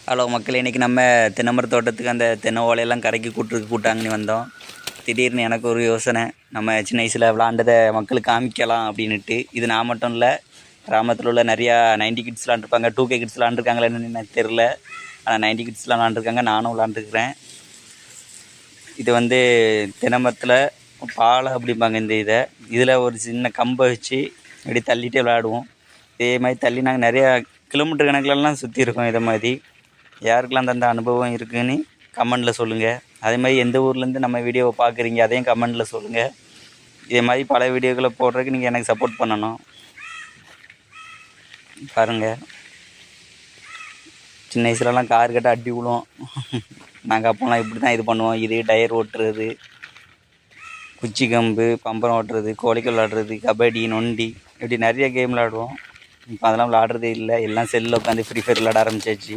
Hello மக்கள், இன்றைக்கி நம்ம தென்னைமர தோட்டத்துக்கு அந்த தென்னை ஓலையெல்லாம் கரைக்கி கூட்டாங்கன்னு வந்தோம். திடீர்னு எனக்கு ஒரு யோசனை, நம்ம சின்ன வயசில் விளாண்டதை மக்களுக்கு காமிக்கலாம் அப்படின்ட்டு. இது நான் மட்டும் இல்லை, கிராமத்தில் உள்ள நிறையா 90 கிட்ஸ் விளாண்டுருப்பாங்க, 2K கிட்ஸ் விளாண்டுருக்காங்களேன்னு எனக்கு தெரில. ஆனால் 90 கிட்ஸ்லாம் விளாண்டுருக்காங்க, நானும் விளாண்டுருக்குறேன். இது வந்து தென்னைமரத்தில் பாலை அப்படிம்பாங்க இந்த இதில் ஒரு சின்ன கம்பை வச்சு இப்படி தள்ளிகிட்டே விளாடுவோம். இதே மாதிரி தள்ளி நாங்கள் நிறையா கிலோமீட்டர் கணக்கிலலாம் சுற்றி இருக்கோம். இதை மாதிரி யாருக்கெல்லாம் அந்த அனுபவம் இருக்குதுன்னு கமெண்டில் சொல்லுங்கள். அதே மாதிரி எந்த ஊர்லேருந்து நம்ம வீடியோவை பார்க்குறீங்க அதையும் கமெண்டில் சொல்லுங்கள். இதே மாதிரி பல வீடியோக்களை போடுறதுக்கு நீங்கள் எனக்கு சப்போர்ட் பண்ணணும். பாருங்கள், சின்ன வயசுலலாம் கார் கட்ட அடி விழும். நாங்கள் அப்போலாம் இப்படி தான் இது பண்ணுவோம். இது டயர் ஓட்டுறது, குச்சி கம்பு, பம்பரம் ஓட்டுறது, கோழிக்கல் விளாடுறது, கபடி, நொண்டி, இப்படி நிறைய கேம் விளாடுவோம். இப்போ அதெல்லாம் விளாடுறதே இல்லை. எல்லாம் செல்லில் உட்காந்து ஃப்ரீ ஃபயர் விளாட ஆரம்பிச்சாச்சு.